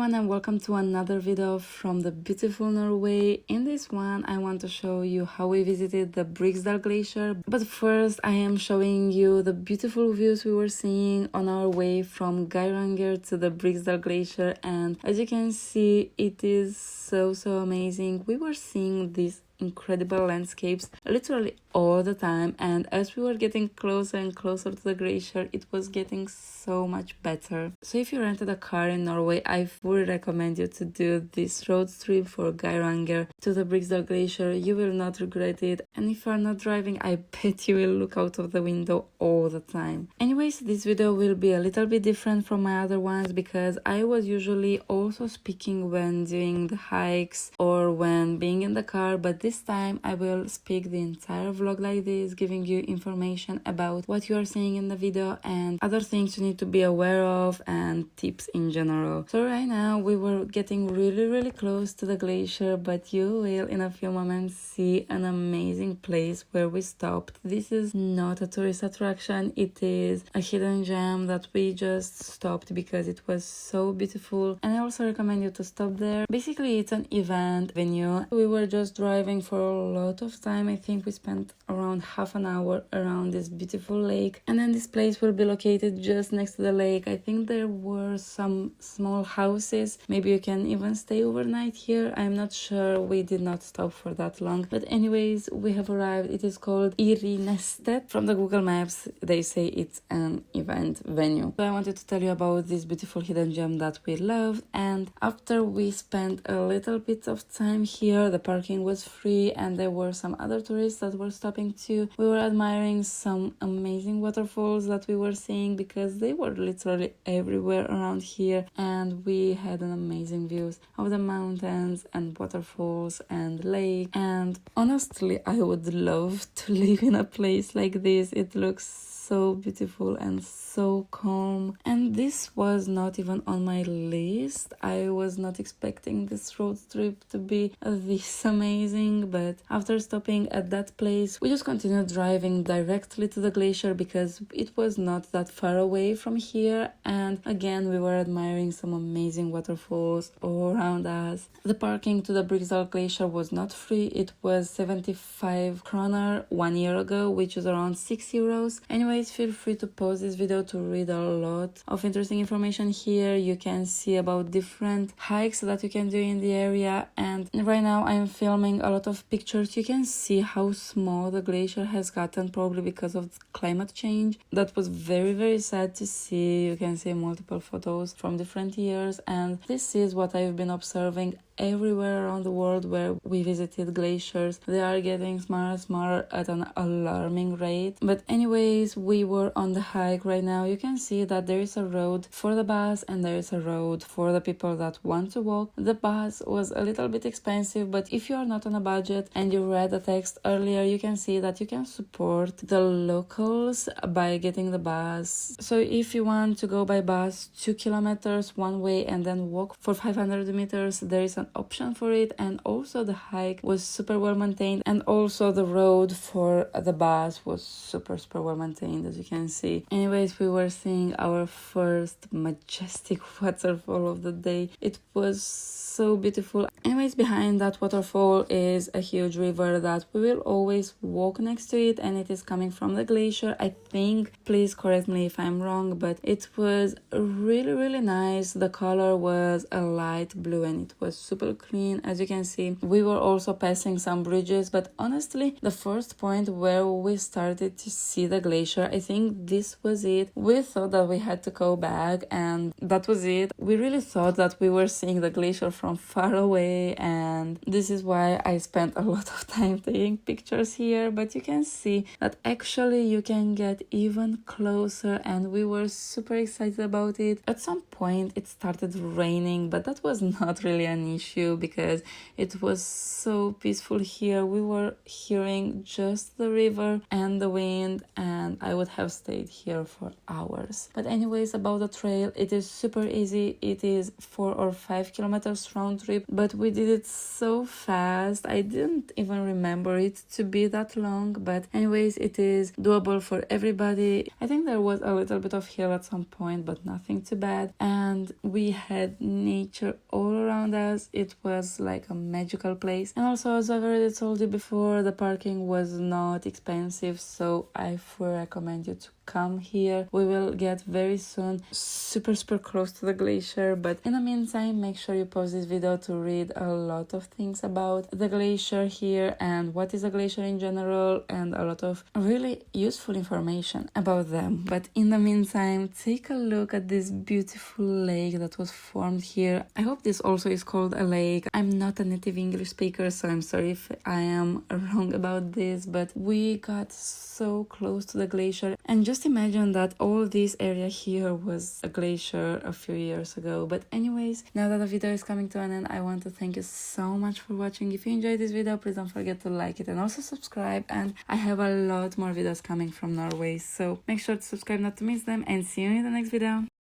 everyone and welcome to another video from the beautiful Norway. In this one I want to show you how we visited the Briksdal Glacier, but first I am showing you the beautiful views we were seeing on our way from Geiranger to the Briksdal Glacier, and as you can see it is so amazing. We were seeing these incredible landscapes literally all the time, and as we were getting closer and closer to the glacier it was getting so much better. So if you rented a car in Norway, I fully recommend you to do this road trip for Geiranger to the Briksdal Glacier. You will not regret it, and if you are not driving, I bet you will look out of the window all the time. Anyways, this video will be a little bit different from my other ones because I was usually also speaking when doing the hikes or when being in the car, but this time I will speak the entire vlog like this, giving you information about what you are seeing in the video and other things you need to be aware of and tips in general. So right now we were getting really close to the glacier, but you will in a few moments see an amazing place where we stopped. This is not a tourist attraction, it is a hidden gem that we just stopped because it was so beautiful, and I also recommend you to stop there. Basically it's an event venue. We were just driving for a lot of time. I think we spent around half an hour around this beautiful lake, and then this place will be located just next to the lake. I think there were some small houses, maybe you can even stay overnight here. I'm not sure, we did not stop for that long, but anyways we have arrived. It is called Nestet. From the Google Maps they say it's an event venue. So I wanted to tell you about this beautiful hidden gem that we loved, and after we spent a little bit of time here, the parking was free and there were some other tourists that were stopping too. We were admiring some amazing waterfalls that we were seeing because they were literally everywhere around here, and we had an amazing views of the mountains and waterfalls and lake. And honestly I would love to live in a place like this. It looks so beautiful and so calm, and this was not even on my list. I was not expecting this road trip to be this amazing, but after stopping at that place we just continued driving directly to the glacier because it was not that far away from here, and again we were admiring some amazing waterfalls all around us. The parking to the Briksdal Glacier was not free, it was 75 kroner 1 year ago, which is around 6 euros. Anyways, feel free to pause this video to read a lot of interesting information here. You can see about different hikes that you can do in the area, and right now I'm filming a lot of pictures. You can see how small the glacier has gotten, probably because of climate change. That was very sad to see. You can see multiple photos from different years, and this is what I've been observing everywhere around the world where we visited glaciers. They are getting smaller at an alarming rate. But anyways, we were on the hike. Right now you can see that there is a road for the bus and there is a road for the people that want to walk. The bus was a little bit expensive, but if you are not on a budget and you read the text earlier, you can see that you can support the locals by getting the bus. So if you want to go by bus 2 kilometers one way and then walk for 500 meters, there is an option for it. And also the hike was super well maintained, and also the road for the bus was super well maintained, as you can see. Anyways, we were seeing our first majestic waterfall of the day. It was so beautiful. Anyways, behind that waterfall is a huge river that we will always walk next to it, and it is coming from the glacier, I think. Please correct me if I'm wrong, but it was really nice. The color was a light blue and it was super clean. As you can see, we were also passing some bridges, but honestly the first point where we started to see the glacier, I think this was it. We thought that we had to go back and that was it. We really thought that we were seeing the glacier from far away, and this is why I spent a lot of time taking pictures here. But you can see that actually you can get even closer, and we were super excited about it. At some point it started raining, but that was not really an issue finish you because it was so peaceful here. We were hearing just the river and the wind, and I would have stayed here for hours. But anyways, about the trail, it is super easy. It is 4 or 5 kilometers round trip, but we did it so fast. I didn't even remember it to be that long, but anyways, it is doable for everybody. I think there was a little bit of hill at some point, but nothing too bad. And we had nature all around us. It was like a magical place. And also, as I've already told you before, the parking was not expensive, so I fully recommend you to come here. We will get very soon super close to the glacier, but in the meantime, make sure you pause this video to read a lot of things about the glacier here and what is a glacier in general, and a lot of really useful information about them. But in the meantime, take a look at this beautiful lake that was formed here. I hope this also is called a lake. I'm not a native English speaker, so I'm sorry if I am wrong about this, but we got so close to the glacier. And just imagine that all this area here was a glacier a few years ago. But anyways, now that the video is coming to an end, I want to thank you so much for watching. If you enjoyed this video, please don't forget to like it and also subscribe. And I have a lot more videos coming from Norway, so make sure to subscribe not to miss them, and see you in the next video.